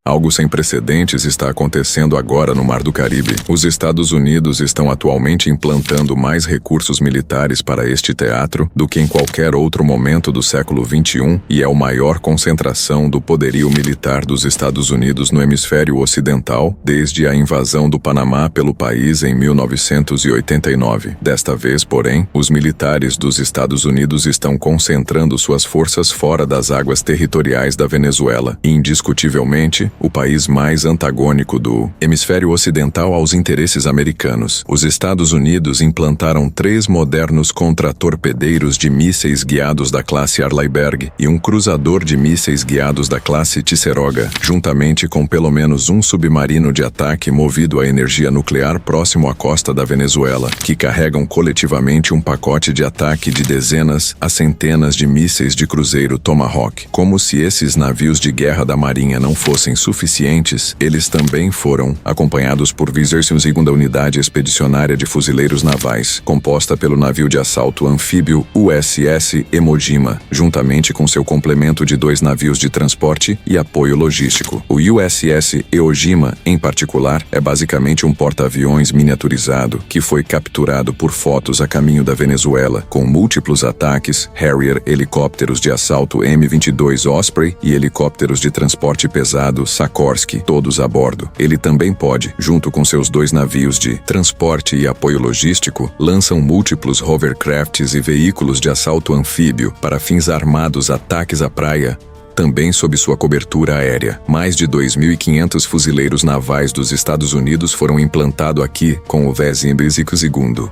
Algo sem precedentes está acontecendo agora no Mar do Caribe. Os Estados Unidos estão atualmente implantando mais recursos militares para este teatro do que em qualquer outro momento do século XXI e é a maior concentração do poderio militar dos Estados Unidos no hemisfério ocidental desde a invasão do Panamá pelo país em 1989. Desta vez, porém, os militares dos Estados Unidos estão concentrando suas forças fora das águas territoriais da Venezuela, e indiscutivelmente o país mais antagônico do hemisfério ocidental aos interesses americanos. Os Estados Unidos implantaram 3 modernos contratorpedeiros de mísseis guiados da classe Arleigh e um cruzador de mísseis guiados da classe Tisseroga, juntamente com pelo menos um submarino de ataque movido a energia nuclear próximo à costa da Venezuela, que carregam coletivamente um pacote de ataque de dezenas a centenas de mísseis de cruzeiro Tomahawk. Como se esses navios de guerra da Marinha não fossem suficientes, eles também foram acompanhados por 22ª Unidade Expedicionária de Fuzileiros Navais, composta pelo navio de assalto anfíbio USS Emojima, juntamente com seu complemento de 2 navios de transporte e apoio logístico. O USS Emojima, em particular, é basicamente um porta-aviões miniaturizado que foi capturado por fotos a caminho da Venezuela, com múltiplos ataques, Harrier, helicópteros de assalto M-22 Osprey e helicópteros de transporte pesado Sikorsky, todos a bordo. Ele também pode, junto com seus 2 navios de transporte e apoio logístico, lançam múltiplos hovercrafts e veículos de assalto anfíbio para fins armados ataques à praia, também sob sua cobertura aérea. Mais de 2.500 fuzileiros navais dos Estados Unidos foram implantados aqui com o USS,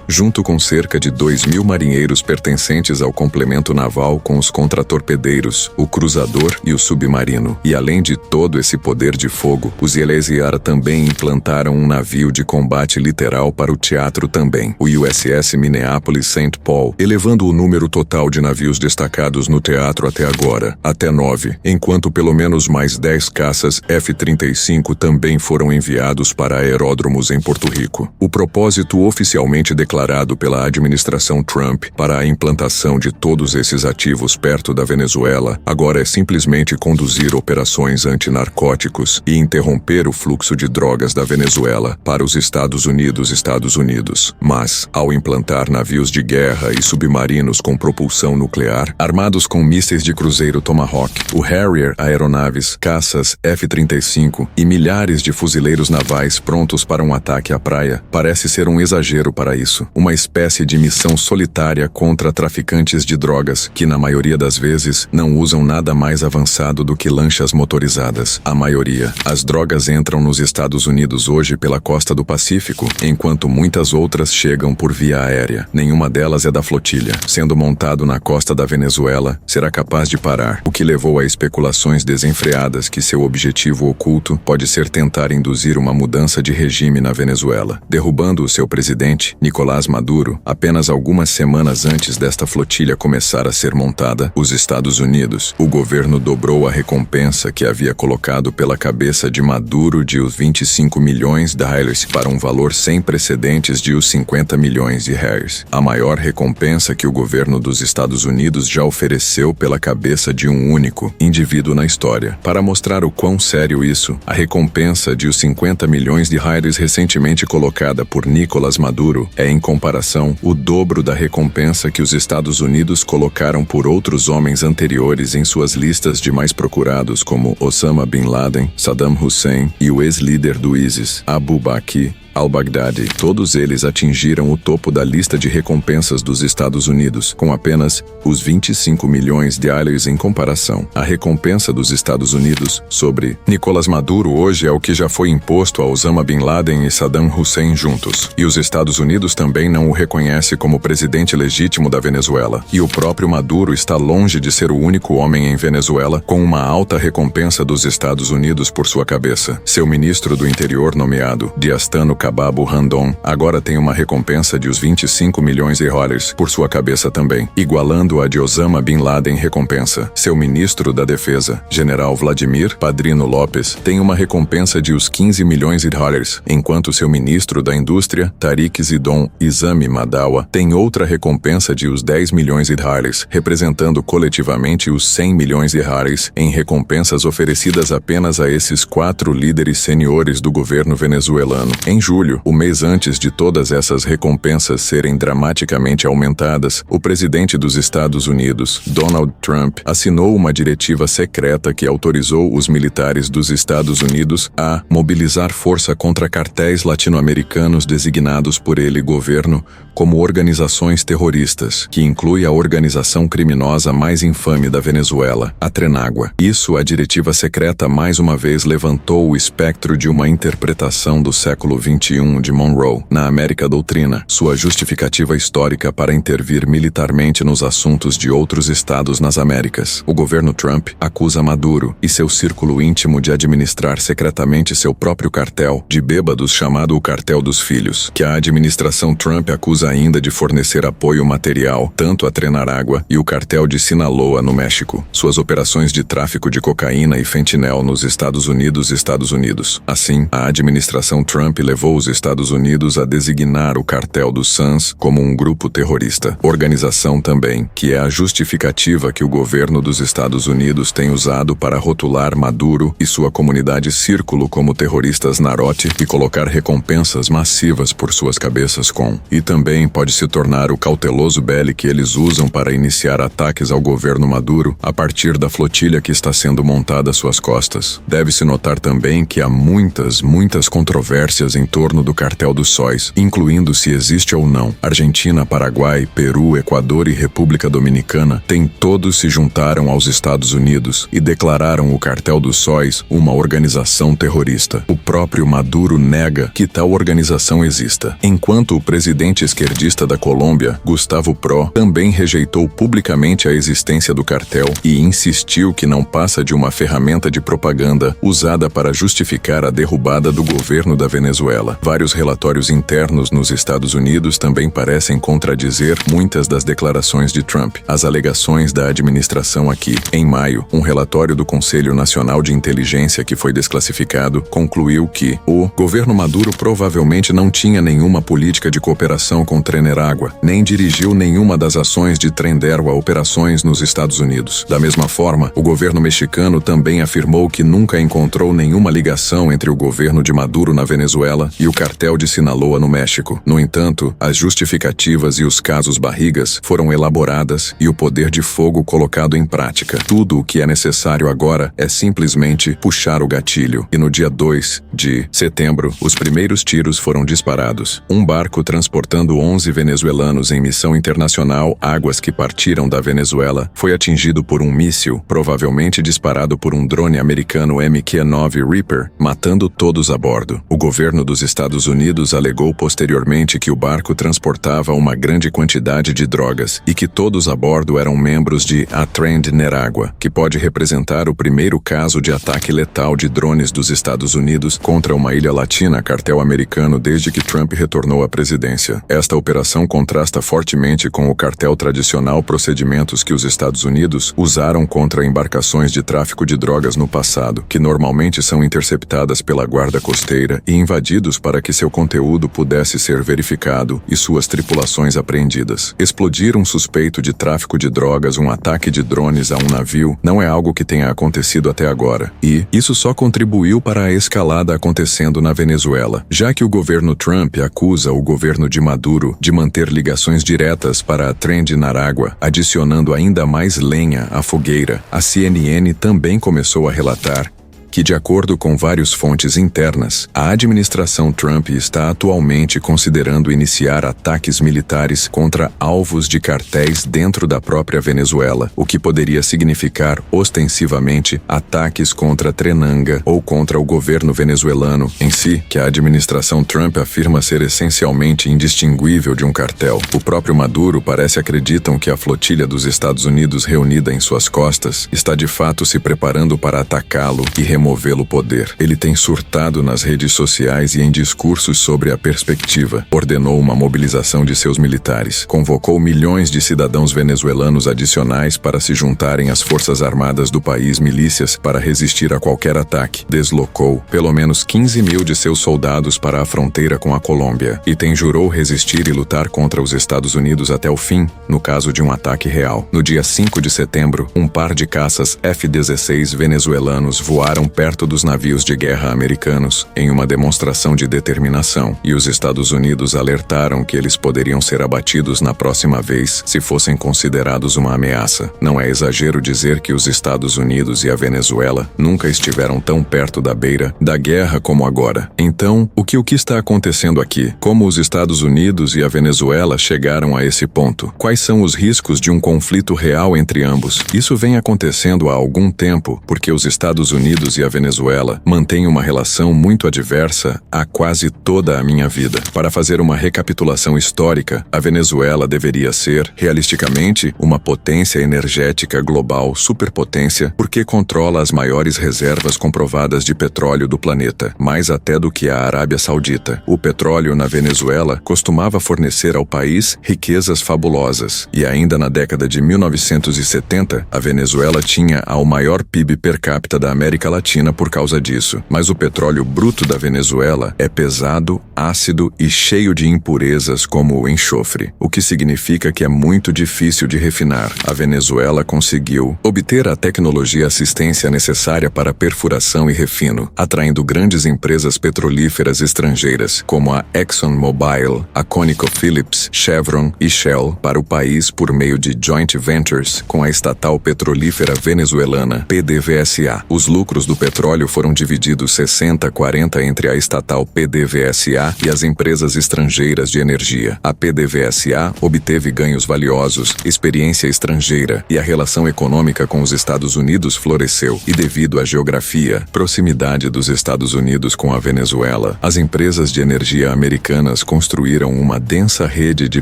junto com cerca de 2.000 marinheiros pertencentes ao complemento naval com os contratorpedeiros, o cruzador e o submarino. E além de todo esse poder de fogo, os Elysiara também implantaram um navio de combate literal para o teatro também, o USS Minneapolis St. Paul, elevando o número total de navios destacados no teatro até agora, até 9. Enquanto pelo menos mais 10 caças F-35 também foram enviados para aeródromos em Porto Rico. O propósito oficialmente declarado pela administração Trump para a implantação de todos esses ativos perto da Venezuela agora é simplesmente conduzir operações antinarcóticos e interromper o fluxo de drogas da Venezuela para os Estados Unidos. Mas, ao implantar navios de guerra e submarinos com propulsão nuclear, armados com mísseis de cruzeiro Tomahawk, o Harrier, aeronaves, caças F-35 e milhares de fuzileiros navais prontos para um ataque à praia, parece ser um exagero para isso. Uma espécie de missão solitária contra traficantes de drogas que, na maioria das vezes, não usam nada mais avançado do que lanchas motorizadas. A maioria. As drogas entram nos Estados Unidos hoje pela costa do Pacífico, enquanto muitas outras chegam por via aérea. Nenhuma delas é da flotilha. Sendo montado na costa da Venezuela, será capaz de parar, o que levou a especulações desenfreadas que seu objetivo oculto pode ser tentar induzir uma mudança de regime na Venezuela, derrubando o seu presidente, Nicolás Maduro, apenas algumas semanas antes desta flotilha começar a ser montada. Os Estados Unidos, o governo dobrou a recompensa que havia colocado pela cabeça de Maduro de os 25 milhões de dólares para um valor sem precedentes de os 50 milhões de reais. A maior recompensa que o governo dos Estados Unidos já ofereceu pela cabeça de um único indivíduo na história. Para mostrar o quão sério isso, a recompensa de os 50 milhões de reais recentemente colocada por Nicolás Maduro é, em comparação, o dobro da recompensa que os Estados Unidos colocaram por outros homens anteriores em suas listas de mais procurados, como Osama Bin Laden, Saddam Hussein e o ex-líder do ISIS, Abu Bakr al-Baghdadi. Todos eles atingiram o topo da lista de recompensas dos Estados Unidos, com apenas os 25 milhões de dólares em comparação. A recompensa dos Estados Unidos sobre Nicolás Maduro hoje é o que já foi imposto a Osama Bin Laden e Saddam Hussein juntos. E os Estados Unidos também não o reconhece como presidente legítimo da Venezuela. E o próprio Maduro está longe de ser o único homem em Venezuela com uma alta recompensa dos Estados Unidos por sua cabeça. Seu ministro do Interior nomeado, Diastano Al-Shabaab Randon agora tem uma recompensa de os 25 milhões de dólares por sua cabeça também, igualando a de Osama Bin Laden recompensa. Seu ministro da Defesa, General Vladimir Padrino Lopes, tem uma recompensa de os 15 milhões de dólares, enquanto seu ministro da Indústria, Tariq Zidon Izami Madawa, tem outra recompensa de os 10 milhões de dólares, representando coletivamente os 100 milhões de dólares em recompensas oferecidas apenas a esses 4 líderes seniores do governo venezuelano. Em julho, o mês antes de todas essas recompensas serem dramaticamente aumentadas, o presidente dos Estados Unidos, Donald Trump, assinou uma diretiva secreta que autorizou os militares dos Estados Unidos a mobilizar força contra cartéis latino-americanos designados por ele governo como organizações terroristas, que inclui a organização criminosa mais infame da Venezuela, a Trenágua. Isso, a diretiva secreta mais uma vez levantou o espectro de uma interpretação do século XXI de Monroe na América Doutrina, sua justificativa histórica para intervir militarmente nos assuntos de outros estados nas Américas. O governo Trump acusa Maduro e seu círculo íntimo de administrar secretamente seu próprio cartel de bêbados chamado o Cartel dos Filhos, que a administração Trump acusa ainda de fornecer apoio material tanto a Trenágua e o cartel de Sinaloa no México, suas operações de tráfico de cocaína e fentinel nos Estados Unidos. Assim, a administração Trump levou os Estados Unidos a designar o cartel dos Suns como um grupo terrorista. Organização também, que é a justificativa que o governo dos Estados Unidos tem usado para rotular Maduro e sua comunidade círculo como terroristas Narote e colocar recompensas massivas por suas cabeças e também pode se tornar o cauteloso bele que eles usam para iniciar ataques ao governo Maduro a partir da flotilha que está sendo montada às suas costas. Deve-se notar também que há muitas controvérsias em torno do cartel dos sóis, incluindo se existe ou não. Argentina, Paraguai, Peru, Equador e República Dominicana todos se juntaram aos Estados Unidos e declararam o cartel dos sóis uma organização terrorista. O próprio Maduro nega que tal organização exista, enquanto o presidente esquerdista da Colômbia, Gustavo Petro, também rejeitou publicamente a existência do cartel e insistiu que não passa de uma ferramenta de propaganda usada para justificar a derrubada do governo da Venezuela. Vários relatórios internos nos Estados Unidos também parecem contradizer muitas das declarações de Trump. As alegações da administração aqui. Em maio, um relatório do Conselho Nacional de Inteligência que foi desclassificado concluiu que o governo Maduro provavelmente não tinha nenhuma política de cooperação com Trenágua, nem dirigiu nenhuma das ações de Trenágua operações nos Estados Unidos. Da mesma forma, o governo mexicano também afirmou que nunca encontrou nenhuma ligação entre o governo de Maduro na Venezuela e o cartel de Sinaloa no México. No entanto, as justificativas e os casos barrigas foram elaboradas e o poder de fogo colocado em prática. Tudo o que é necessário agora é simplesmente puxar o gatilho. E no dia 2 de setembro, os primeiros tiros foram disparados. Um barco transportando 11 venezuelanos em missão internacional, águas que partiram da Venezuela, foi atingido por um míssil, provavelmente disparado por um drone americano MQ-9 Reaper, matando todos a bordo. O governo dos Estados Unidos alegou posteriormente que o barco transportava uma grande quantidade de drogas e que todos a bordo eram membros de a Trenágua, que pode representar o primeiro caso de ataque letal de drones dos Estados Unidos contra uma ilha latina cartel americano desde que Trump retornou à presidência. Esta operação contrasta fortemente com o cartel tradicional procedimentos que os Estados Unidos usaram contra embarcações de tráfico de drogas no passado, que normalmente são interceptadas pela guarda costeira e invadidos para que seu conteúdo pudesse ser verificado e suas tripulações apreendidas. Explodir um suspeito de tráfico de drogas, um ataque de drones a um navio, não é algo que tenha acontecido até agora. E isso só contribuiu para a escalada acontecendo na Venezuela, já que o governo Trump acusa o governo de Maduro de manter ligações diretas para a Trenágua, adicionando ainda mais lenha à fogueira. A CNN também começou a relatar que, de acordo com várias fontes internas, a administração Trump está atualmente considerando iniciar ataques militares contra alvos de cartéis dentro da própria Venezuela, o que poderia significar, ostensivamente, ataques contra Trenágua ou contra o governo venezuelano em si, que a administração Trump afirma ser essencialmente indistinguível de um cartel. O próprio Maduro parece acreditar que a flotilha dos Estados Unidos reunida em suas costas está de fato se preparando para atacá-lo e removê-lo poder. Ele tem surtado nas redes sociais e em discursos sobre a perspectiva. Ordenou uma mobilização de seus militares. Convocou milhões de cidadãos venezuelanos adicionais para se juntarem às forças armadas do país, milícias, para resistir a qualquer ataque. Deslocou pelo menos 15 mil de seus soldados para a fronteira com a Colômbia. E jurou resistir e lutar contra os Estados Unidos até o fim, no caso de um ataque real. No dia 5 de setembro, um par de caças F-16 venezuelanos voaram perto dos navios de guerra americanos em uma demonstração de determinação, e os Estados Unidos alertaram que eles poderiam ser abatidos na próxima vez se fossem considerados uma ameaça. Não é exagero dizer que os Estados Unidos e a Venezuela nunca estiveram tão perto da beira da guerra como agora. Então, o que está acontecendo aqui? Como os Estados Unidos e a Venezuela chegaram a esse ponto? Quais são os riscos de um conflito real entre ambos? Isso vem acontecendo há algum tempo, porque os Estados Unidos e a Venezuela mantêm uma relação muito adversa há quase toda a minha vida. Para fazer uma recapitulação histórica, a Venezuela deveria ser, realisticamente, uma potência energética global superpotência, porque controla as maiores reservas comprovadas de petróleo do planeta, mais até do que a Arábia Saudita. O petróleo na Venezuela costumava fornecer ao país riquezas fabulosas, e ainda na década de 1970, a Venezuela tinha o maior PIB per capita da América Latina por causa disso. Mas o petróleo bruto da Venezuela é pesado, ácido e cheio de impurezas como o enxofre, o que significa que é muito difícil de refinar. A Venezuela conseguiu obter a tecnologia e assistência necessária para perfuração e refino, atraindo grandes empresas petrolíferas estrangeiras, como a ExxonMobil, a ConocoPhillips, Chevron e Shell, para o país por meio de joint ventures com a estatal petrolífera venezuelana, PDVSA. Os lucros do petróleo foram divididos 60-40 entre a estatal PDVSA e as empresas estrangeiras de energia. A PDVSA obteve ganhos valiosos, experiência estrangeira, e a relação econômica com os Estados Unidos floresceu. E devido à geografia, proximidade dos Estados Unidos com a Venezuela, as empresas de energia americanas construíram uma densa rede de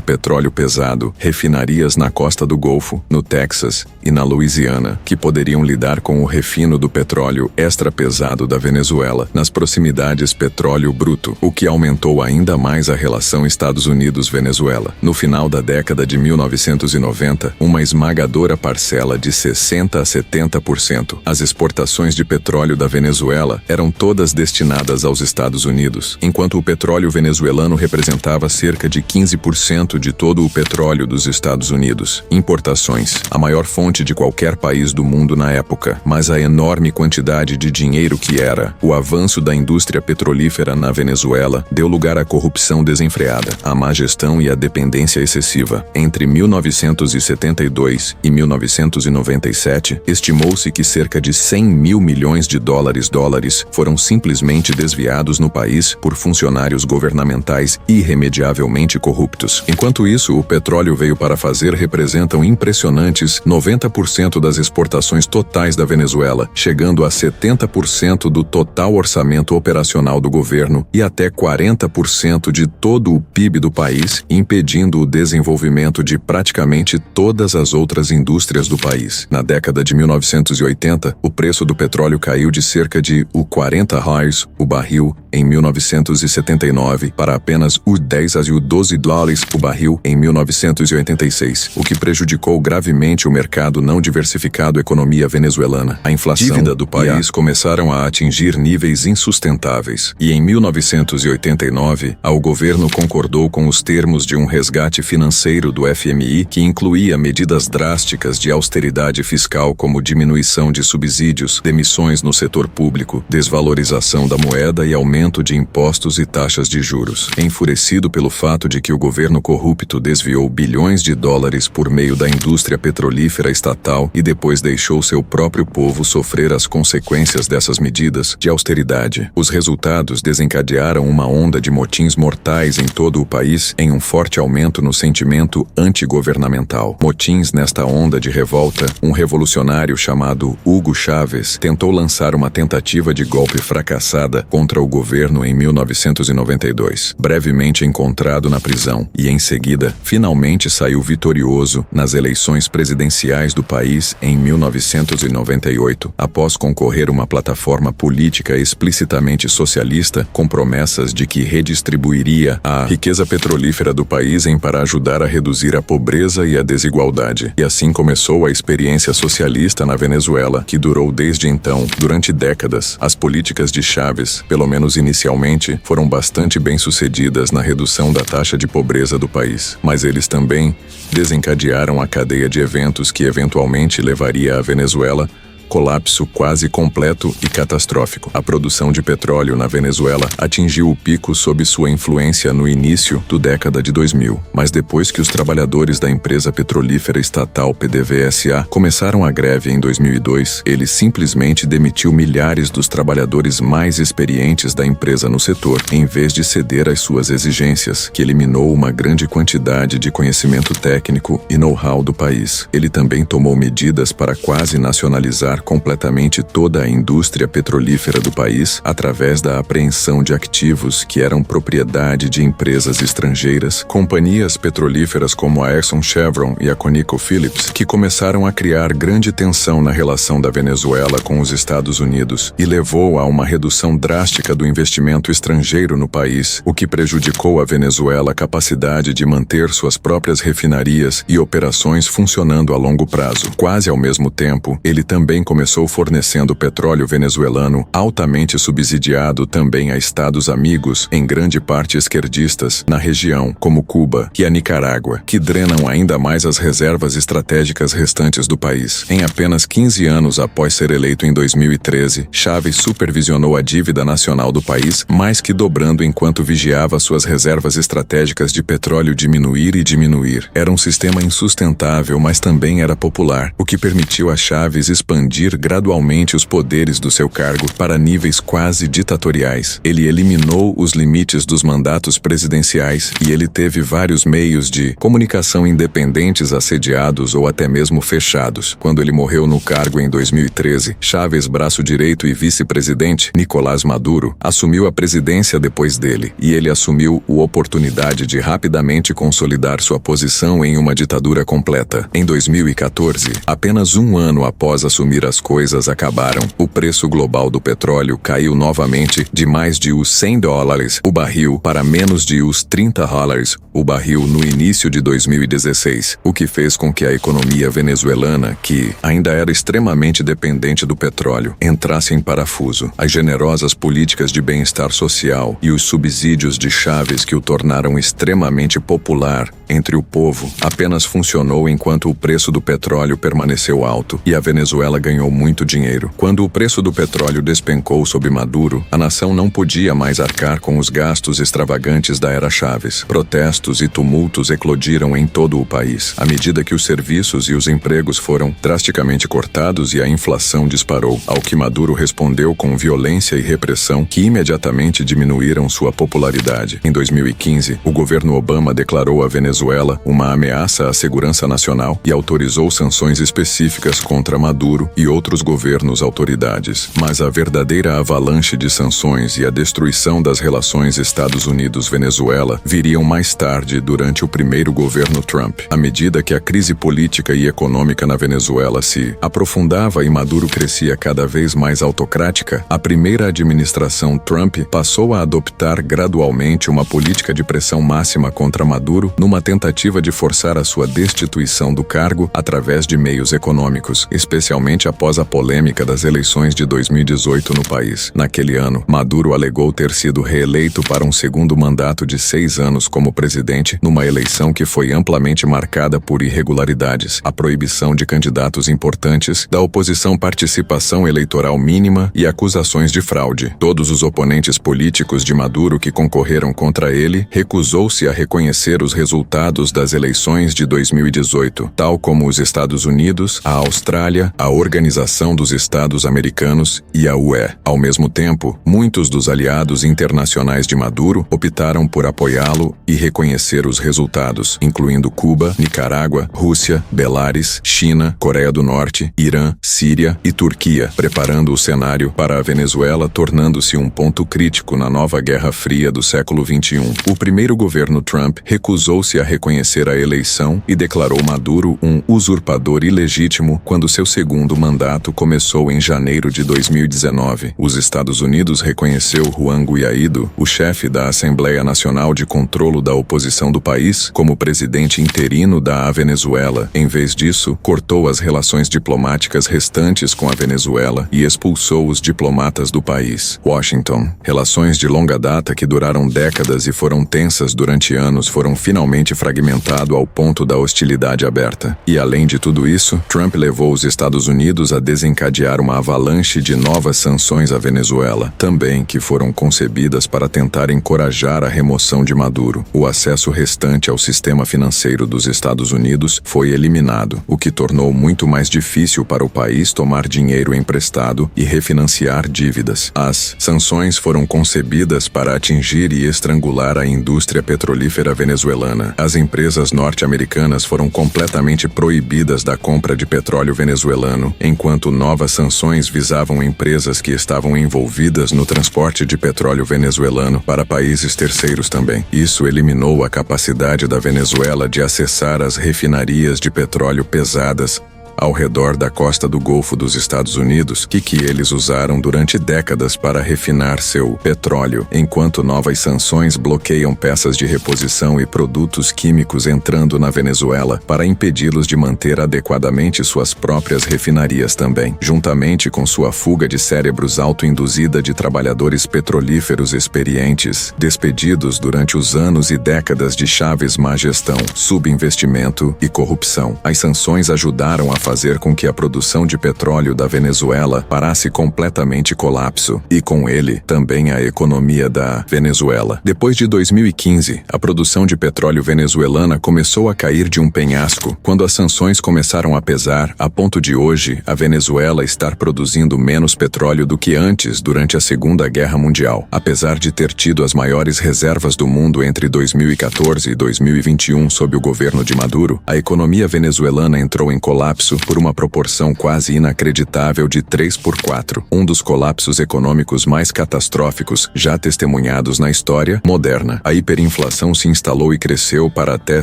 petróleo pesado, refinarias na costa do Golfo, no Texas e na Louisiana, que poderiam lidar com o refino do petróleo extra pesado da Venezuela, nas proximidades petróleo bruto, o que aumentou ainda mais a relação Estados Unidos-Venezuela. No final da década de 1990, uma esmagadora parcela de 60 a 70%. As exportações de petróleo da Venezuela eram todas destinadas aos Estados Unidos, enquanto o petróleo venezuelano representava cerca de 15% de todo o petróleo dos Estados Unidos. Importações, a maior fonte de qualquer país do mundo na época, mas a enorme quantidade de dinheiro que era. O avanço da indústria petrolífera na Venezuela deu lugar à corrupção desenfreada, à má gestão e à dependência excessiva. Entre 1972 e 1997, estimou-se que cerca de 100 mil milhões de dólares foram simplesmente desviados no país por funcionários governamentais irremediavelmente corruptos. Enquanto isso, o petróleo veio para fazer representam impressionantes 90% das exportações totais da Venezuela, chegando a 70% do total orçamento operacional do governo e até 40% de todo o PIB do país, impedindo o desenvolvimento de praticamente todas as outras indústrias do país. Na década de 1980, o preço do petróleo caiu de cerca de $40 o barril em 1979 para apenas $10 a $12 o barril em 1986, o que prejudicou gravemente o mercado não diversificado economia venezuelana. A inflação e dívida do país começaram a atingir níveis insustentáveis, e em 1989, o governo concordou com os termos de um resgate financeiro do FMI que incluía medidas drásticas de austeridade fiscal como diminuição de subsídios, demissões no setor público, desvalorização da moeda e aumento de impostos e taxas de juros. Enfurecido pelo fato de que o governo corrupto desviou bilhões de dólares por meio da indústria petrolífera estatal e depois deixou seu próprio povo sofrer as consequências dessas medidas de austeridade, os resultados desencadearam uma onda de motins mortais em todo o país, em um forte aumento no sentimento antigovernamental. Motins nesta onda de revolta, um revolucionário chamado Hugo Chávez tentou lançar uma tentativa de golpe fracassada contra o governo governo em 1992, brevemente encontrado na prisão e, em seguida, finalmente saiu vitorioso nas eleições presidenciais do país em 1998, após concorrer uma plataforma política explicitamente socialista com promessas de que redistribuiria a riqueza petrolífera do país para ajudar a reduzir a pobreza e a desigualdade. E assim começou a experiência socialista na Venezuela, que durou desde então, durante décadas. As políticas de Chávez, pelo menos inicialmente, foram bastante bem-sucedidas na redução da taxa de pobreza do país, mas eles também desencadearam a cadeia de eventos que eventualmente levaria a Venezuela colapso quase completo e catastrófico. A produção de petróleo na Venezuela atingiu o pico sob sua influência no início da década de 2000, mas depois que os trabalhadores da empresa petrolífera estatal PDVSA começaram a greve em 2002, ele simplesmente demitiu milhares dos trabalhadores mais experientes da empresa no setor, em vez de ceder às suas exigências, que eliminou uma grande quantidade de conhecimento técnico e know-how do país. Ele também tomou medidas para quase nacionalizar completamente toda a indústria petrolífera do país através da apreensão de ativos que eram propriedade de empresas estrangeiras, companhias petrolíferas como a Exxon Chevron e a ConocoPhillips, que começaram a criar grande tensão na relação da Venezuela com os Estados Unidos e levou a uma redução drástica do investimento estrangeiro no país, o que prejudicou a Venezuela a capacidade de manter suas próprias refinarias e operações funcionando a longo prazo. Quase ao mesmo tempo, ele também começou fornecendo petróleo venezuelano altamente subsidiado também a estados amigos, em grande parte esquerdistas, na região, como Cuba e a Nicarágua, que drenam ainda mais as reservas estratégicas restantes do país. Em apenas 15 anos após ser eleito em 2013, Chávez supervisionou a dívida nacional do país, mais que dobrando enquanto vigiava suas reservas estratégicas de petróleo diminuir e diminuir. Era um sistema insustentável, mas também era popular, o que permitiu a Chávez expandir gradualmente os poderes do seu cargo para níveis quase ditatoriais. Ele eliminou os limites dos mandatos presidenciais e ele teve vários meios de comunicação independentes assediados ou até mesmo fechados. Quando ele morreu no cargo em 2013, Chávez, braço direito e vice-presidente, Nicolás Maduro, assumiu a presidência depois dele, e ele assumiu a oportunidade de rapidamente consolidar sua posição em uma ditadura completa. Em 2014, apenas um ano após assumir as coisas acabaram, o preço global do petróleo caiu novamente de mais de os $100 o barril para menos de os $30 o barril no início de 2016, o que fez com que a economia venezuelana, que ainda era extremamente dependente do petróleo, entrasse em parafuso. As generosas políticas de bem-estar social e os subsídios de Chávez que o tornaram extremamente popular entre o povo apenas funcionou enquanto o preço do petróleo permaneceu alto e a Venezuela ganhou muito dinheiro. Quando o preço do petróleo despencou sob Maduro, a nação não podia mais arcar com os gastos extravagantes da era Chávez. Protestos e tumultos eclodiram em todo o país, à medida que os serviços e os empregos foram drasticamente cortados e a inflação disparou, ao que Maduro respondeu com violência e repressão que imediatamente diminuíram sua popularidade. Em 2015, o governo Obama declarou a Venezuela uma ameaça à segurança nacional e autorizou sanções específicas contra Maduro e outros governos autoridades. Mas a verdadeira avalanche de sanções e a destruição das relações Estados Unidos-Venezuela viriam mais tarde durante o primeiro governo Trump. À medida que a crise política e econômica na Venezuela se aprofundava e Maduro crescia cada vez mais autocrática, a primeira administração Trump passou a adoptar gradualmente uma política de pressão máxima contra Maduro numa tentativa de forçar a sua destituição do cargo através de meios econômicos, especialmente após a polêmica das eleições de 2018 no país. Naquele ano, Maduro alegou ter sido reeleito para um segundo mandato de 6 anos como presidente, numa eleição que foi amplamente marcada por irregularidades, a proibição de candidatos importantes, da oposição participação eleitoral mínima e acusações de fraude. Todos os oponentes políticos de Maduro que concorreram contra ele recusou-se a reconhecer os resultados das eleições de 2018, tal como os Estados Unidos, a Austrália, a Organização Organização dos Estados Americanos e a UE. Ao mesmo tempo, muitos dos aliados internacionais de Maduro optaram por apoiá-lo e reconhecer os resultados, incluindo Cuba, Nicarágua, Rússia, Belarus, China, Coreia do Norte, Irã, Síria e Turquia, preparando o cenário para a Venezuela, tornando-se um ponto crítico na nova Guerra Fria do século XXI. O primeiro governo Trump recusou-se a reconhecer a eleição e declarou Maduro um usurpador ilegítimo quando seu segundo mandato começou em janeiro de 2019. Os Estados Unidos reconheceu Juan Guaidó, o chefe da Assembleia Nacional de Controlo da Oposição do país, como presidente interino da Venezuela. Em vez disso, cortou as relações diplomáticas restantes com a Venezuela e expulsou os diplomatas do país. Washington. Relações de longa data que duraram décadas e foram tensas durante anos foram finalmente fragmentado ao ponto da hostilidade aberta. E além de tudo isso, Trump levou os Estados Unidos a desencadear uma avalanche de novas sanções à Venezuela, também que foram concebidas para tentar encorajar a remoção de Maduro. O acesso restante ao sistema financeiro dos Estados Unidos foi eliminado, o que tornou muito mais difícil para o país tomar dinheiro emprestado e refinanciar dívidas. As sanções foram concebidas para atingir e estrangular a indústria petrolífera venezuelana. As empresas norte-americanas foram completamente proibidas da compra de petróleo venezuelano, enquanto novas sanções visavam empresas que estavam envolvidas no transporte de petróleo venezuelano para países terceiros também. Isso eliminou a capacidade da Venezuela de acessar as refinarias de petróleo pesadas ao redor da costa do Golfo dos Estados Unidos, que eles usaram durante décadas para refinar seu petróleo, enquanto novas sanções bloqueiam peças de reposição e produtos químicos entrando na Venezuela para impedi-los de manter adequadamente suas próprias refinarias também, juntamente com sua fuga de cérebros autoinduzida de trabalhadores petrolíferos experientes, despedidos durante os anos e décadas de Chávez má gestão, subinvestimento e corrupção. As sanções ajudaram a fazer com que a produção de petróleo da Venezuela parasse completamente colapso, e com ele, também a economia da Venezuela. Depois de 2015, a produção de petróleo venezuelana começou a cair de um penhasco, quando as sanções começaram a pesar, a ponto de hoje, a Venezuela estar produzindo menos petróleo do que antes durante a Segunda Guerra Mundial. Apesar de ter tido as maiores reservas do mundo entre 2014 e 2021 sob o governo de Maduro, a economia venezuelana entrou em colapso por uma proporção quase inacreditável de 3/4, um dos colapsos econômicos mais catastróficos já testemunhados na história moderna. A hiperinflação se instalou e cresceu para até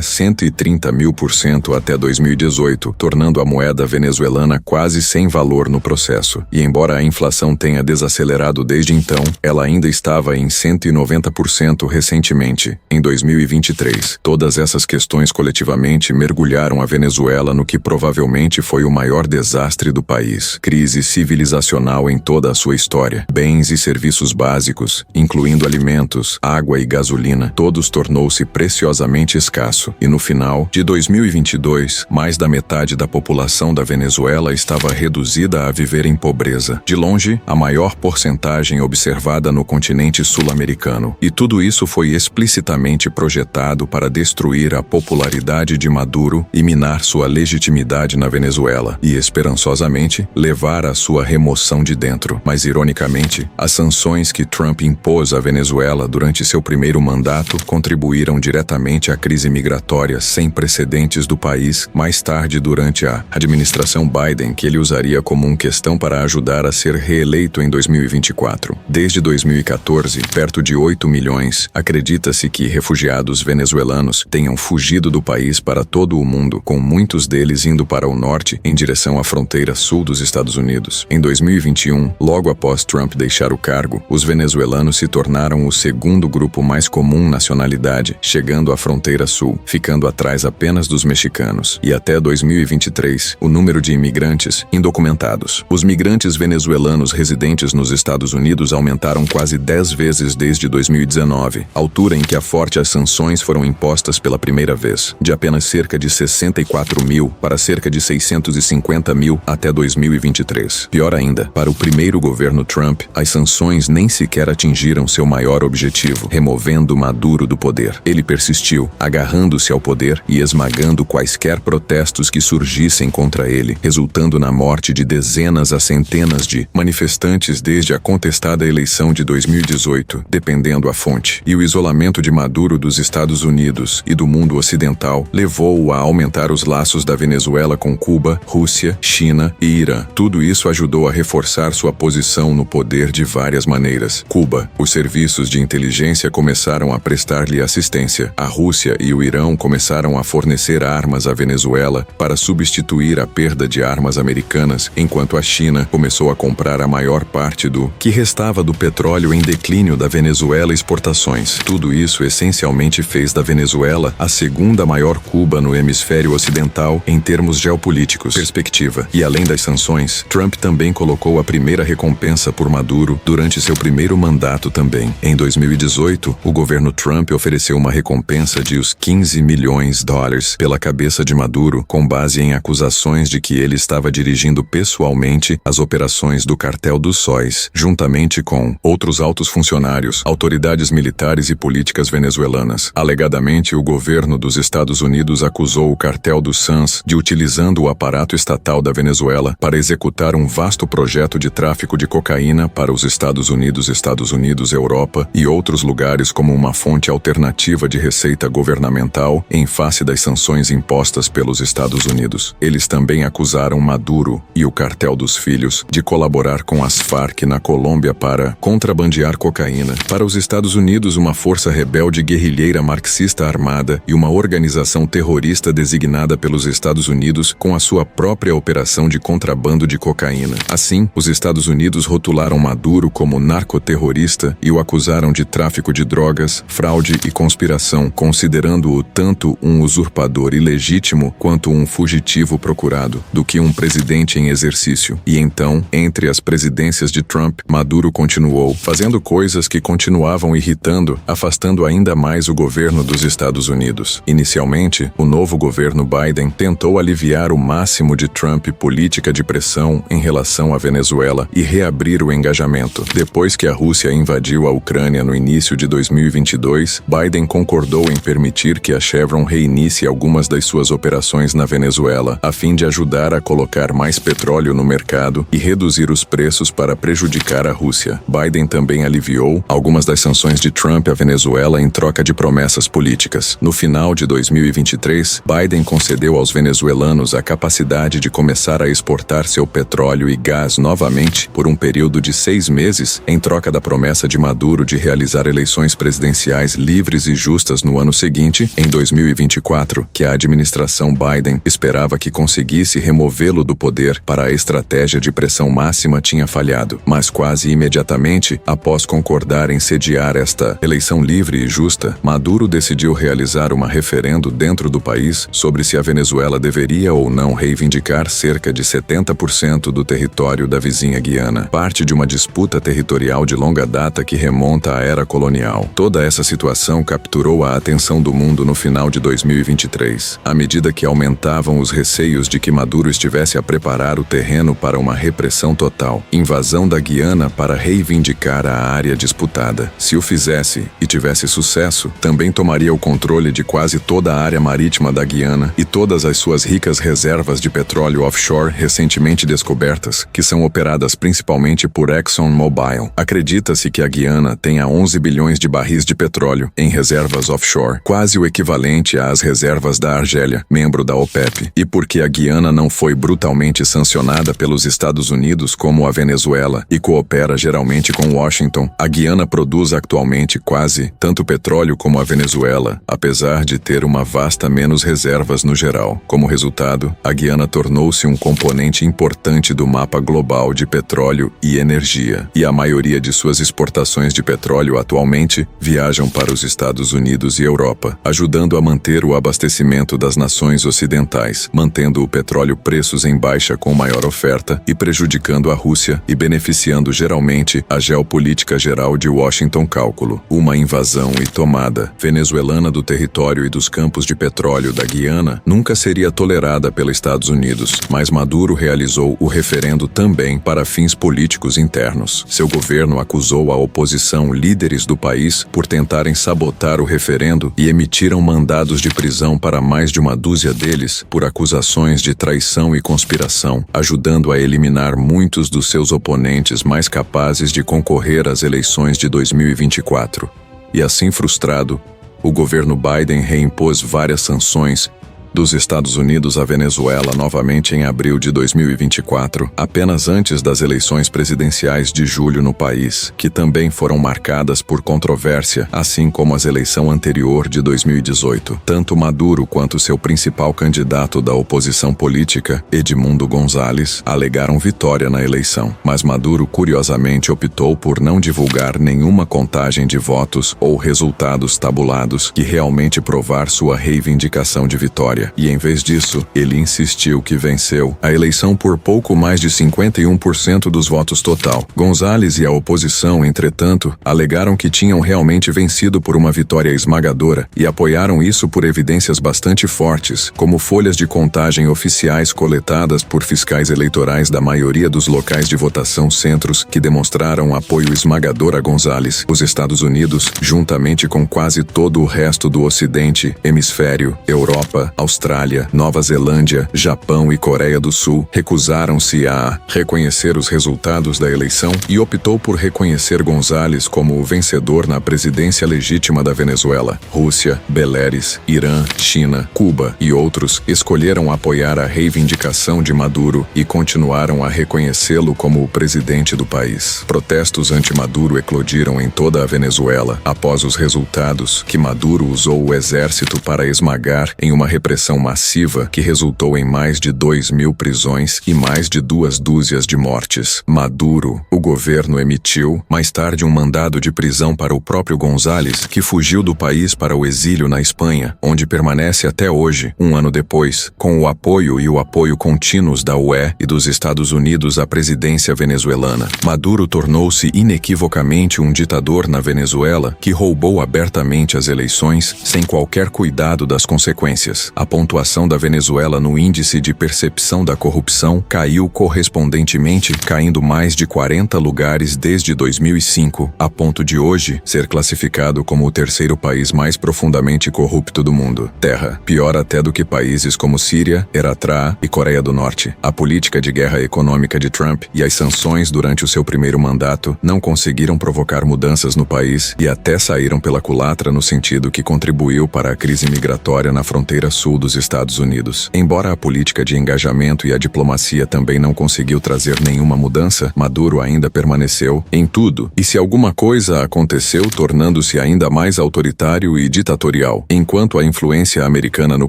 130.000% até 2018, tornando a moeda venezuelana quase sem valor no processo. E embora a inflação tenha desacelerado desde então, ela ainda estava em 190% recentemente, em 2023. Todas essas questões coletivamente mergulharam a Venezuela no que provavelmente foi o maior desastre do país. Crise civilizacional em toda a sua história. Bens e serviços básicos, incluindo alimentos, água e gasolina, todos tornou-se preciosamente escasso. E no final de 2022, mais da metade da população da Venezuela estava reduzida a viver em pobreza. De longe, a maior porcentagem observada no continente sul-americano. E tudo isso foi explicitamente projetado para destruir a popularidade de Maduro e minar sua legitimidade na Venezuela e, esperançosamente, levar à sua remoção de dentro. Mas, ironicamente, as sanções que Trump impôs à Venezuela durante seu primeiro mandato contribuíram diretamente à crise migratória sem precedentes do país mais tarde durante a administração Biden, que ele usaria como uma questão para ajudar a ser reeleito em 2024. Desde 2014, perto de 8 milhões, acredita-se que refugiados venezuelanos tenham fugido do país para todo o mundo, com muitos deles indo para o norte em direção à fronteira sul dos Estados Unidos. Em 2021, logo após Trump deixar o cargo, os venezuelanos se tornaram o segundo grupo mais comum nacionalidade, chegando à fronteira sul, ficando atrás apenas dos mexicanos. E até 2023, o número de imigrantes indocumentados. Os migrantes venezuelanos residentes nos Estados Unidos aumentaram quase 10 vezes desde 2019, altura em que as fortes sanções foram impostas pela primeira vez, de apenas cerca de 64 mil para cerca de 600 650 mil até 2023. Pior ainda, para o primeiro governo Trump, as sanções nem sequer atingiram seu maior objetivo, removendo Maduro do poder. Ele persistiu, agarrando-se ao poder e esmagando quaisquer protestos que surgissem contra ele, resultando na morte de dezenas a centenas de manifestantes desde a contestada eleição de 2018, dependendo a fonte. E o isolamento de Maduro dos Estados Unidos e do mundo ocidental levou-o a aumentar os laços da Venezuela com Cuba, Rússia, China e Irã. Tudo isso ajudou a reforçar sua posição no poder de várias maneiras. Cuba, os serviços de inteligência começaram a prestar-lhe assistência. A Rússia e o Irã começaram a fornecer armas à Venezuela para substituir a perda de armas americanas, enquanto a China começou a comprar a maior parte do que restava do petróleo em declínio da Venezuela exportações. Tudo isso essencialmente fez da Venezuela a segunda maior Cuba no hemisfério ocidental em termos geopolíticos. Perspectiva. E além das sanções, Trump também colocou a primeira recompensa por Maduro durante seu primeiro mandato também. Em 2018, o governo Trump ofereceu uma recompensa de os 15 milhões de dólares pela cabeça de Maduro, com base em acusações de que ele estava dirigindo pessoalmente as operações do Cartel dos Sóis, juntamente com outros altos funcionários, autoridades militares e políticas venezuelanas. Alegadamente, o governo dos Estados Unidos acusou o Cartel dos Suns de utilizando o aparato estatal da Venezuela para executar um vasto projeto de tráfico de cocaína para os Estados Unidos, Europa e outros lugares como uma fonte alternativa de receita governamental em face das sanções impostas pelos Estados Unidos. Eles também acusaram Maduro e o Cartel dos Filhos de colaborar com as Farc na Colômbia para contrabandear cocaína. Para os Estados Unidos, uma força rebelde guerrilheira marxista armada e uma organização terrorista designada pelos Estados Unidos com a sua própria operação de contrabando de cocaína. Assim, os Estados Unidos rotularam Maduro como narcoterrorista e o acusaram de tráfico de drogas, fraude e conspiração, considerando-o tanto um usurpador ilegítimo quanto um fugitivo procurado, do que um presidente em exercício. E então, entre as presidências de Trump, Maduro continuou fazendo coisas que continuavam irritando, afastando ainda mais o governo dos Estados Unidos. Inicialmente, o novo governo Biden tentou aliviar o máximo de Trump política de pressão em relação à Venezuela e reabrir o engajamento. Depois que a Rússia invadiu a Ucrânia no início de 2022, Biden concordou em permitir que a Chevron reinicie algumas das suas operações na Venezuela, a fim de ajudar a colocar mais petróleo no mercado e reduzir os preços para prejudicar a Rússia. Biden também aliviou algumas das sanções de Trump à Venezuela em troca de promessas políticas. No final de 2023, Biden concedeu aos venezuelanos a capacidade de começar a exportar seu petróleo e gás novamente por um período de 6 meses, em troca da promessa de Maduro de realizar eleições presidenciais livres e justas no ano seguinte, em 2024, que a administração Biden esperava que conseguisse removê-lo do poder para a estratégia de pressão máxima tinha falhado. Mas quase imediatamente, após concordar em sediar esta eleição livre e justa, Maduro decidiu realizar uma referendo dentro do país sobre se a Venezuela deveria ou não reivindicar cerca de 70% do território da vizinha Guiana, parte de uma disputa territorial de longa data que remonta à era colonial. Toda essa situação capturou a atenção do mundo no final de 2023, à medida que aumentavam os receios de que Maduro estivesse a preparar o terreno para uma repressão total, invasão da Guiana para reivindicar a área disputada. Se o fizesse e tivesse sucesso, também tomaria o controle de quase toda a área marítima da Guiana e todas as suas ricas reservas de petróleo offshore recentemente descobertas, que são operadas principalmente por ExxonMobil. Acredita-se que a Guiana tenha 11 bilhões de barris de petróleo em reservas offshore, quase o equivalente às reservas da Argélia, membro da OPEP. E porque a Guiana não foi brutalmente sancionada pelos Estados Unidos como a Venezuela e coopera geralmente com Washington, a Guiana produz atualmente quase tanto petróleo como a Venezuela, apesar de ter uma vasta menos reservas no geral. Como resultado, a Guiana tornou-se um componente importante do mapa global de petróleo e energia, e a maioria de suas exportações de petróleo atualmente viajam para os Estados Unidos e Europa, ajudando a manter o abastecimento das nações ocidentais, mantendo o petróleo preços em baixa com maior oferta e prejudicando a Rússia e beneficiando geralmente a geopolítica geral de Washington. Cálculo. Uma invasão e tomada venezuelana do território e dos campos de petróleo da Guiana nunca seria tolerada pela Estados Unidos, mas Maduro realizou o referendo também para fins políticos internos. Seu governo acusou a oposição, líderes do país, por tentarem sabotar o referendo e emitiram mandados de prisão para mais de uma dúzia deles por acusações de traição e conspiração, ajudando a eliminar muitos dos seus oponentes mais capazes de concorrer às eleições de 2024. E assim frustrado, o governo Biden reimpôs várias sanções dos Estados Unidos à Venezuela novamente em abril de 2024, apenas antes das eleições presidenciais de julho no país, que também foram marcadas por controvérsia, assim como as eleições anterior de 2018. Tanto Maduro quanto seu principal candidato da oposição política, Edmundo González, alegaram vitória na eleição, mas Maduro curiosamente optou por não divulgar nenhuma contagem de votos ou resultados tabulados que realmente provar sua reivindicação de vitória. E em vez disso, ele insistiu que venceu a eleição por pouco mais de 51% dos votos total. González e a oposição, entretanto, alegaram que tinham realmente vencido por uma vitória esmagadora e apoiaram isso por evidências bastante fortes, como folhas de contagem oficiais coletadas por fiscais eleitorais da maioria dos locais de votação centros que demonstraram apoio esmagador a González. Os Estados Unidos, juntamente com quase todo o resto do Ocidente, Hemisfério, Europa, Austrália, Nova Zelândia, Japão e Coreia do Sul, recusaram-se a reconhecer os resultados da eleição e optou por reconhecer González como o vencedor na presidência legítima da Venezuela. Rússia, Belarus, Irã, China, Cuba e outros escolheram apoiar a reivindicação de Maduro e continuaram a reconhecê-lo como o presidente do país. Protestos anti-Maduro eclodiram em toda a Venezuela após os resultados que Maduro usou o exército para esmagar em uma repressão massiva que resultou em mais de 2.000 prisões e mais de 2 dúzias de mortes. Maduro, o governo emitiu mais tarde um mandado de prisão para o próprio González, que fugiu do país para o exílio na Espanha, onde permanece até hoje, um ano depois, com o apoio contínuos da UE e dos Estados Unidos à presidência venezuelana. Maduro tornou-se inequivocamente um ditador na Venezuela que roubou abertamente as eleições sem qualquer cuidado das consequências. A pontuação da Venezuela no índice de percepção da corrupção caiu correspondentemente, caindo mais de 40 lugares desde 2005, a ponto de hoje ser classificado como o terceiro país mais profundamente corrupto do mundo. Terra, pior até do que países como Síria, Eritreia e Coreia do Norte. A política de guerra econômica de Trump e as sanções durante o seu primeiro mandato não conseguiram provocar mudanças no país e até saíram pela culatra no sentido que contribuiu para a crise migratória na fronteira sul dos Estados Unidos. Embora a política de engajamento e a diplomacia também não conseguiu trazer nenhuma mudança, Maduro ainda permaneceu em tudo, e se alguma coisa aconteceu, tornando-se ainda mais autoritário e ditatorial, enquanto a influência americana no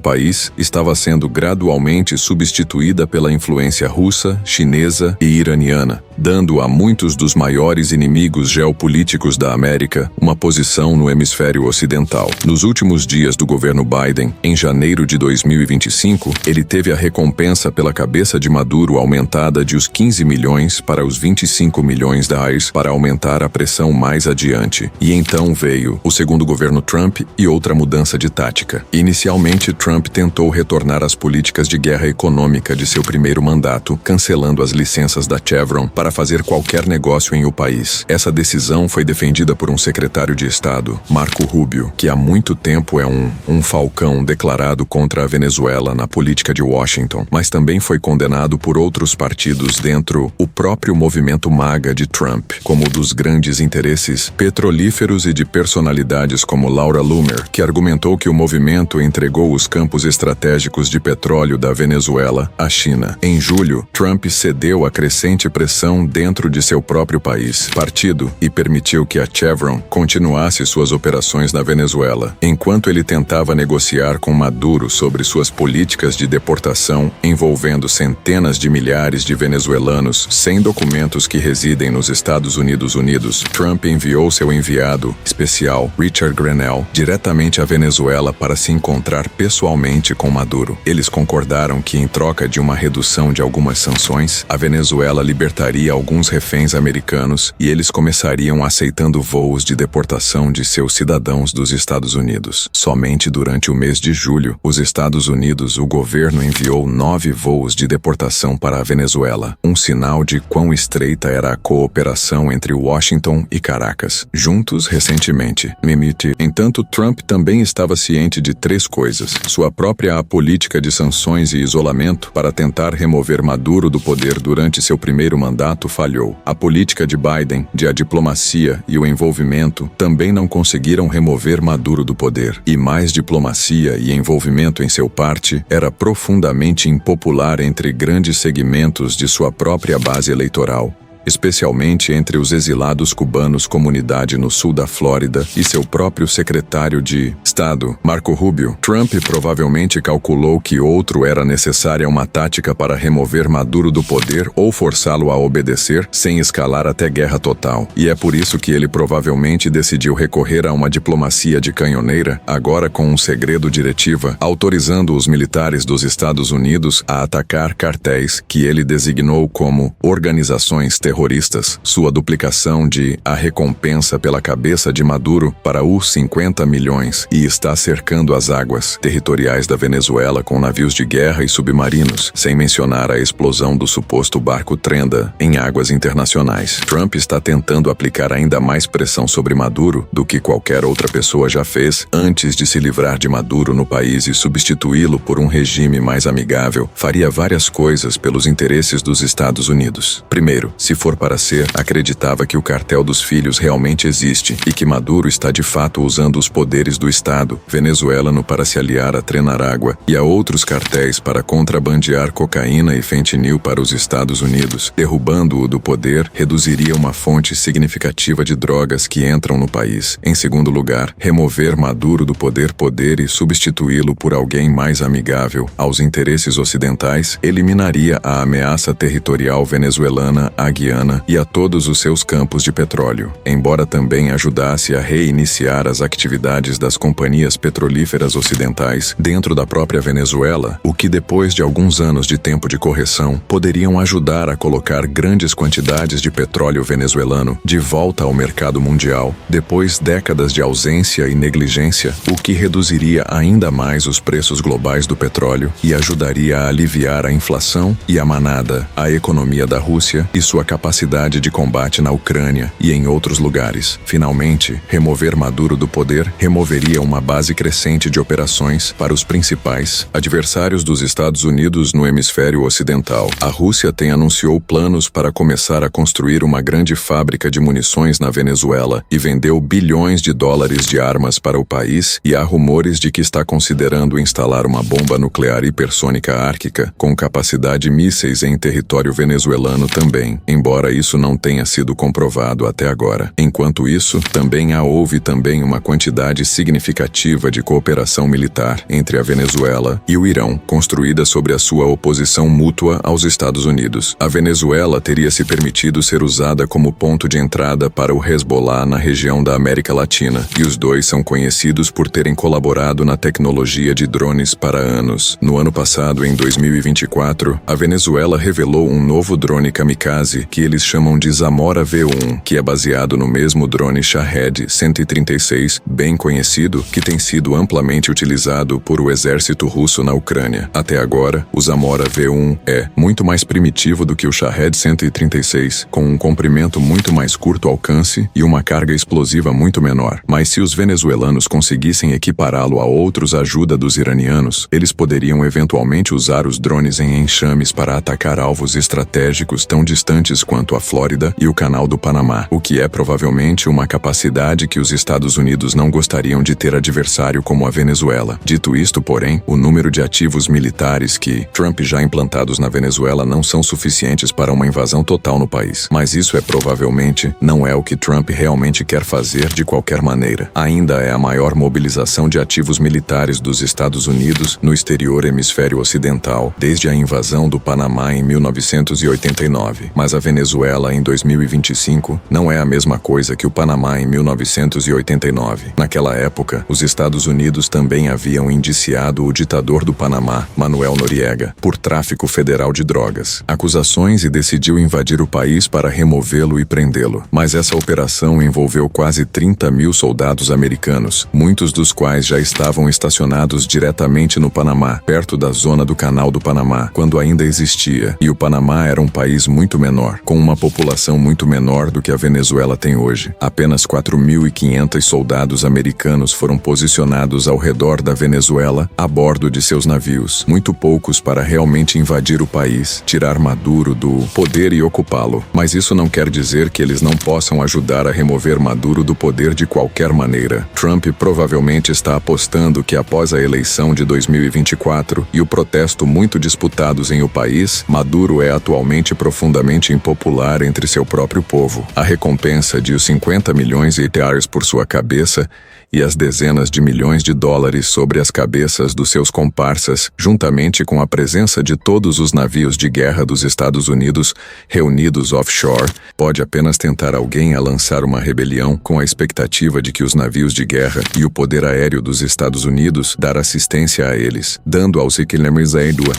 país estava sendo gradualmente substituída pela influência russa, chinesa e iraniana, dando a muitos dos maiores inimigos geopolíticos da América uma posição no hemisfério ocidental. Nos últimos dias do governo Biden, em janeiro de 2025, ele teve a recompensa pela cabeça de Maduro aumentada de os 15 milhões para os 25 milhões de reais para aumentar a pressão mais adiante. E então veio o segundo governo Trump e outra mudança de tática. Inicialmente, Trump tentou retornar às políticas de guerra econômica de seu primeiro mandato, cancelando as licenças da Chevron para fazer qualquer negócio em o país. Essa decisão foi defendida por um secretário de Estado, Marco Rubio, que há muito tempo é um falcão declarado contra a Venezuela na política de Washington, mas também foi condenado por outros partidos dentro o próprio movimento MAGA de Trump, como o dos grandes interesses petrolíferos e de personalidades como Laura Loomer, que argumentou que o movimento entregou os campos estratégicos de petróleo da Venezuela à China. Em julho, Trump cedeu à crescente pressão dentro de seu próprio partido e permitiu que a Chevron continuasse suas operações na Venezuela, enquanto ele tentava negociar com Maduro sobre suas políticas de deportação envolvendo centenas de milhares de venezuelanos sem documentos que residem nos Estados Unidos. Trump enviou seu enviado especial, Richard Grenell, diretamente à Venezuela para se encontrar pessoalmente com Maduro. Eles concordaram que, em troca de uma redução de algumas sanções, a Venezuela libertaria alguns reféns americanos e eles começariam aceitando voos de deportação de seus cidadãos dos Estados Unidos. Somente durante o mês de julho, os Estados Unidos, o governo enviou 9 voos de deportação para a Venezuela, um sinal de quão estreita era a cooperação entre Washington e Caracas, juntos recentemente. Entanto, Trump também estava ciente de 3 coisas: sua própria política de sanções e isolamento para tentar remover Maduro do poder durante seu primeiro mandato falhou. A política de Biden, a diplomacia e o envolvimento também não conseguiram remover Maduro do poder. E mais diplomacia e envolvimento em seu parte era profundamente impopular entre grandes segmentos de sua própria base eleitoral, especialmente entre os exilados cubanos, comunidade no sul da Flórida, e seu próprio secretário de Estado, Marco Rubio. Trump provavelmente calculou que era necessária uma tática para remover Maduro do poder ou forçá-lo a obedecer sem escalar até guerra total. E é por isso que ele provavelmente decidiu recorrer a uma diplomacia de canhoneira, agora com um segredo diretiva, autorizando os militares dos Estados Unidos a atacar cartéis que ele designou como organizações terroristas. Sua duplicação de a recompensa pela cabeça de Maduro para os 50 milhões e está cercando as águas territoriais da Venezuela com navios de guerra e submarinos, sem mencionar a explosão do suposto barco Trenda em águas internacionais. Trump está tentando aplicar ainda mais pressão sobre Maduro do que qualquer outra pessoa já fez antes de se livrar de Maduro no país e substituí-lo por um regime mais amigável. Faria várias coisas pelos interesses dos Estados Unidos. Primeiro, se for para ser, acreditava que o cartel dos filhos realmente existe e que Maduro está de fato usando os poderes do Estado venezuelano para se aliar a Trenaragua e a outros cartéis para contrabandear cocaína e fentanil para os Estados Unidos. Derrubando-o do poder, reduziria uma fonte significativa de drogas que entram no país. Em segundo lugar, remover Maduro do poder e substituí-lo por alguém mais amigável aos interesses ocidentais eliminaria a ameaça territorial venezuelana à Guiana e a todos os seus campos de petróleo, embora também ajudasse a reiniciar as atividades das companhias petrolíferas ocidentais dentro da própria Venezuela, o que depois de alguns anos de tempo de correção poderiam ajudar a colocar grandes quantidades de petróleo venezuelano de volta ao mercado mundial, depois décadas de ausência e negligência, o que reduziria ainda mais os preços globais do petróleo e ajudaria a aliviar a inflação e a economia da Rússia e sua capacidade de combate na Ucrânia e em outros lugares. Finalmente, remover Maduro do poder removeria uma base crescente de operações para os principais adversários dos Estados Unidos no hemisfério ocidental. A Rússia anunciou planos para começar a construir uma grande fábrica de munições na Venezuela e vendeu bilhões de dólares de armas para o país, e há rumores de que está considerando instalar uma bomba nuclear hipersônica árquica com capacidade mísseis em território venezuelano também, embora isso não tenha sido comprovado até agora. Enquanto isso, houve também uma quantidade significativa de cooperação militar entre a Venezuela e o Irão, construída sobre a sua oposição mútua aos Estados Unidos. A Venezuela teria se permitido ser usada como ponto de entrada para o Hezbollah na região da América Latina, e os dois são conhecidos por terem colaborado na tecnologia de drones para anos. No ano passado, em 2024, a Venezuela revelou um novo drone kamikaze que eles chamam de Zamora V1, que é baseado no mesmo drone Shahed 136, bem conhecido, que tem sido amplamente utilizado por o exército russo na Ucrânia. Até agora, o Zamora V1 é muito mais primitivo do que o Shahed 136, com um comprimento muito mais curto alcance e uma carga explosiva muito menor. Mas se os venezuelanos conseguissem equipará-lo a outros ajuda dos iranianos, eles poderiam eventualmente usar os drones em enxames para atacar alvos estratégicos tão distantes quanto a Flórida e o Canal do Panamá, o que é provavelmente uma capacidade que os Estados Unidos não gostariam de ter adversário como a Venezuela. Dito isto, porém, o número de ativos militares que Trump já implantados na Venezuela não são suficientes para uma invasão total no país. Mas isso provavelmente não é o que Trump realmente quer fazer de qualquer maneira. Ainda é a maior mobilização de ativos militares dos Estados Unidos no exterior hemisfério ocidental desde a invasão do Panamá em 1989. Mas a Venezuela Venezuela em 2025 não é a mesma coisa que o Panamá em 1989. Naquela época, os Estados Unidos também haviam indiciado o ditador do Panamá, Manuel Noriega, por tráfico federal de drogas, acusações e decidiu invadir o país para removê-lo e prendê-lo. Mas essa operação envolveu quase 30 mil soldados americanos, muitos dos quais já estavam estacionados diretamente no Panamá, perto da zona do Canal do Panamá, quando ainda existia, e o Panamá era um país muito menor, com uma população muito menor do que a Venezuela tem hoje. Apenas 4.500 soldados americanos foram posicionados ao redor da Venezuela, a bordo de seus navios, muito poucos para realmente invadir o país, tirar Maduro do poder e ocupá-lo. Mas isso não quer dizer que eles não possam ajudar a remover Maduro do poder de qualquer maneira. Trump provavelmente está apostando que após a eleição de 2024 e o protesto muito disputados em o país, Maduro é atualmente profundamente impopular entre seu próprio povo. A recompensa de os 50 milhões de reais por sua cabeça e as dezenas de milhões de dólares sobre as cabeças dos seus comparsas, juntamente com a presença de todos os navios de guerra dos Estados Unidos reunidos offshore, pode apenas tentar alguém a lançar uma rebelião com a expectativa de que os navios de guerra e o poder aéreo dos Estados Unidos dar assistência a eles, dando aos equilíbrios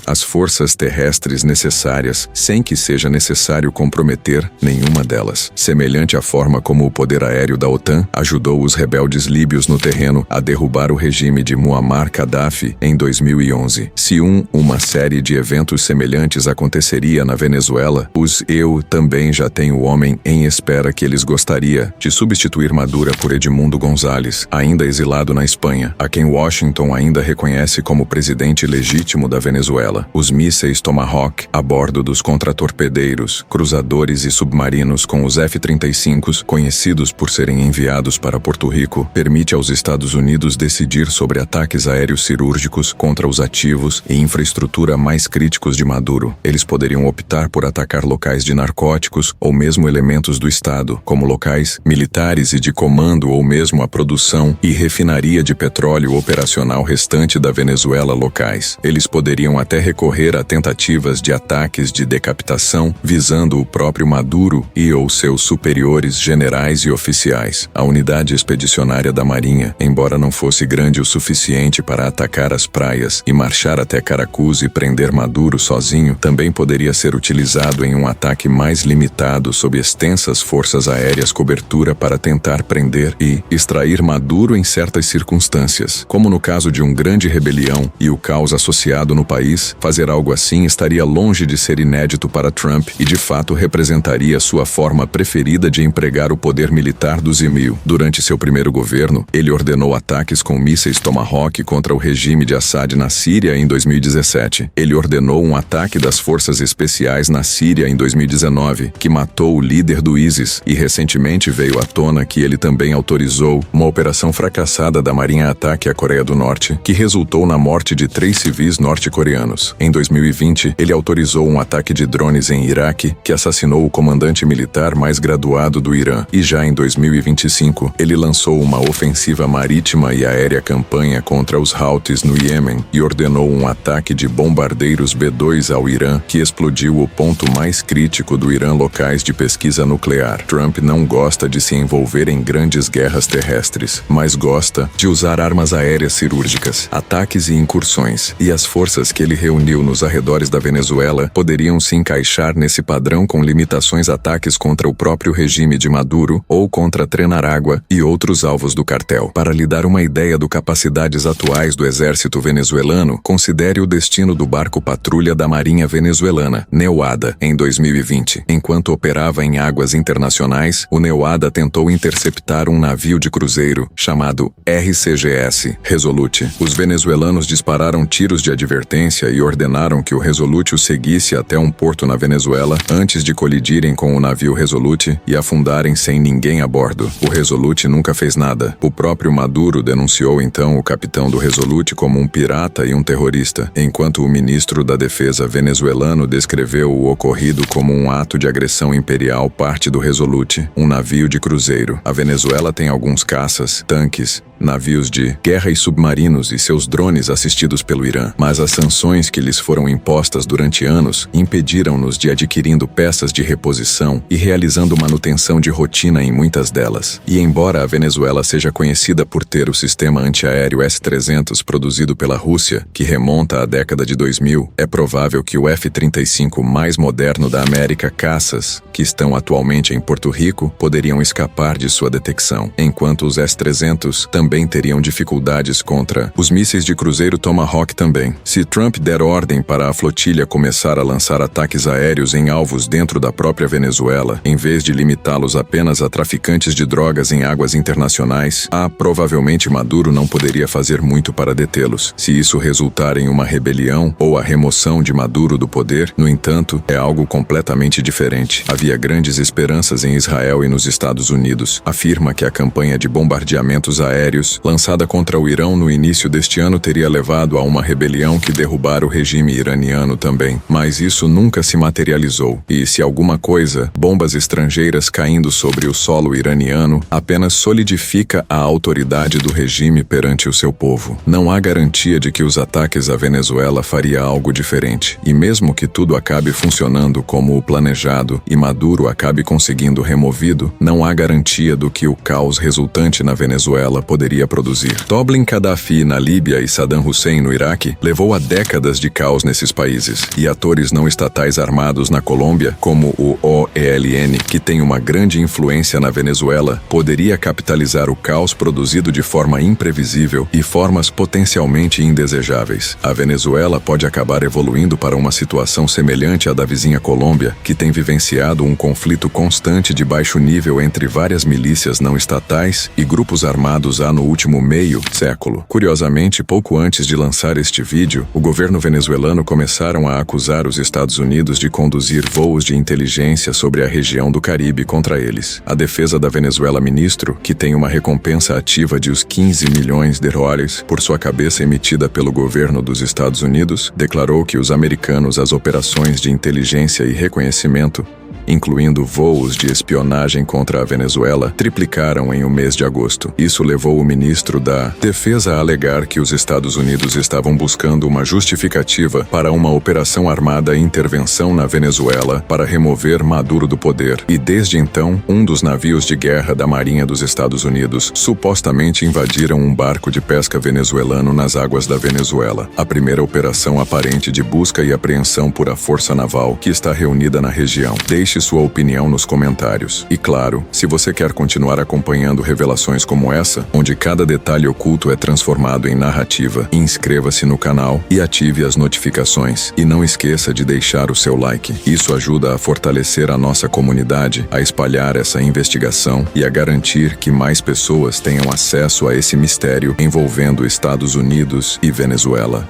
as forças terrestres necessárias, sem que seja necessário comprometer nenhuma delas. Semelhante à forma como o poder aéreo da OTAN ajudou os rebeldes líbios no terreno a derrubar o regime de Muammar Gaddafi em 2011. Se uma série de eventos semelhantes aconteceria na Venezuela, eu também já tenho o homem em espera que eles gostaria de substituir Maduro por Edmundo González, ainda exilado na Espanha, a quem Washington ainda reconhece como presidente legítimo da Venezuela. Os mísseis Tomahawk a bordo dos contratorpedeiros, cruzadores e submarinos com os F-35, conhecidos por serem enviados para Porto Rico, permite aos Estados Unidos decidir sobre ataques aéreos cirúrgicos contra os ativos e infraestrutura mais críticos de Maduro. Eles poderiam optar por atacar locais de narcóticos ou mesmo elementos do Estado, como locais militares e de comando ou mesmo a produção e refinaria de petróleo operacional restante da Venezuela locais. Eles poderiam até recorrer a tentativas de ataques de decapitação visando o próprio Maduro e ou seus superiores generais e oficiais. A unidade expedicionária da Marinha, embora não fosse grande o suficiente para atacar as praias e marchar até Caracas e prender Maduro sozinho, também poderia ser utilizado em um ataque mais limitado sob extensas forças aéreas cobertura para tentar prender e extrair Maduro em certas circunstâncias. Como no caso de uma grande rebelião e o caos associado no país, fazer algo assim estaria longe de ser inédito para Trump e de fato representaria sua forma preferida de empregar o poder militar dos e-mail. Durante seu primeiro governo, ele ordenou ataques com mísseis Tomahawk contra o regime de Assad na Síria em 2017. Ele ordenou um ataque das forças especiais na Síria em 2019, que matou o líder do ISIS, e recentemente veio à tona que ele também autorizou uma operação fracassada da Marinha Ataque à Coreia do Norte, que resultou na morte de 3 civis norte-coreanos. Em 2020, ele autorizou um ataque de drones em Iraque, que assassinou o comandante militar mais graduado do Irã. E já em 2025, ele lançou uma ofensiva marítima e aérea campanha contra os Houthis no Iêmen e ordenou um ataque de bombardeiros B-2 ao Irã, que explodiu o ponto mais crítico do Irã locais de pesquisa nuclear. Trump não gosta de se envolver em grandes guerras terrestres, mas gosta de usar armas aéreas cirúrgicas, ataques e incursões, e as forças que ele reuniu nos arredores da Venezuela poderiam se encaixar nesse padrão com limitações ataques contra o próprio regime de Maduro ou contra Trenaragua e outros alvos do cartel. Para lhe dar uma ideia do capacidades atuais do exército venezuelano, considere o destino do barco patrulha da Marinha Venezuelana, Neuada, em 2020. Enquanto operava em águas internacionais, o Neuada tentou interceptar um navio de cruzeiro chamado RCGS, Resolute. Os venezuelanos dispararam tiros de advertência e ordenaram que o Resolute o seguisse até um porto na Venezuela antes de colidirem com o navio Resolute e afundarem sem ninguém a bordo. O Resolute nunca fez nada. O próprio Maduro denunciou então o capitão do Resolute como um pirata e um terrorista, enquanto o ministro da Defesa venezuelano descreveu o ocorrido como um ato de agressão imperial parte do Resolute, um navio de cruzeiro. A Venezuela tem alguns caças, tanques navios de guerra e submarinos e seus drones assistidos pelo Irã. Mas as sanções que lhes foram impostas durante anos impediram-nos de adquirindo peças de reposição e realizando manutenção de rotina em muitas delas. E embora a Venezuela seja conhecida por ter o sistema antiaéreo S-300 produzido pela Rússia, que remonta à década de 2000, é provável que o F-35 mais moderno da América, caças, que estão atualmente em Porto Rico, poderiam escapar de sua detecção, enquanto os S-300 também teriam dificuldades contra os mísseis de cruzeiro Tomahawk também. Se Trump der ordem para a flotilha começar a lançar ataques aéreos em alvos dentro da própria Venezuela, em vez de limitá-los apenas a traficantes de drogas em águas internacionais, provavelmente Maduro não poderia fazer muito para detê-los. Se isso resultar em uma rebelião ou a remoção de Maduro do poder, no entanto, é algo completamente diferente. Havia grandes esperanças em Israel e nos Estados Unidos. Afirma que a campanha de bombardeamentos aéreos lançada contra o Irão no início deste ano teria levado a uma rebelião que derrubara o regime iraniano também. Mas isso nunca se materializou. E se alguma coisa, bombas estrangeiras caindo sobre o solo iraniano apenas solidifica a autoridade do regime perante o seu povo. Não há garantia de que os ataques à Venezuela faria algo diferente. E mesmo que tudo acabe funcionando como o planejado e Maduro acabe conseguindo removido, não há garantia do que o caos resultante na Venezuela poderia produzir. Toblin Gaddafi na Líbia e Saddam Hussein no Iraque levou a décadas de caos nesses países. E atores não estatais armados na Colômbia, como o OELN, que tem uma grande influência na Venezuela, poderia capitalizar o caos produzido de forma imprevisível e formas potencialmente indesejáveis. A Venezuela pode acabar evoluindo para uma situação semelhante à da vizinha Colômbia, que tem vivenciado um conflito constante de baixo nível entre várias milícias não estatais e grupos armados há no último meio século. Curiosamente, pouco antes de lançar este vídeo, o governo venezuelano começaram a acusar os Estados Unidos de conduzir voos de inteligência sobre a região do Caribe contra eles. A defesa da Venezuela, ministro, que tem uma recompensa ativa de os 15 milhões de dólares por sua cabeça emitida pelo governo dos Estados Unidos, declarou que os americanos as operações de inteligência e reconhecimento, incluindo voos de espionagem contra a Venezuela, triplicaram em um mês de agosto. Isso levou o ministro da Defesa a alegar que os Estados Unidos estavam buscando uma justificativa para uma operação armada intervenção na Venezuela para remover Maduro do poder. E desde então, um dos navios de guerra da Marinha dos Estados Unidos supostamente invadiram um barco de pesca venezuelano nas águas da Venezuela. A primeira operação aparente de busca e apreensão por a Força Naval que está reunida na região. Deixe sua opinião nos comentários. E claro, se você quer continuar acompanhando revelações como essa, onde cada detalhe oculto é transformado em narrativa, inscreva-se no canal e ative as notificações. E não esqueça de deixar o seu like. Isso ajuda a fortalecer a nossa comunidade, a espalhar essa investigação e a garantir que mais pessoas tenham acesso a esse mistério envolvendo Estados Unidos e Venezuela.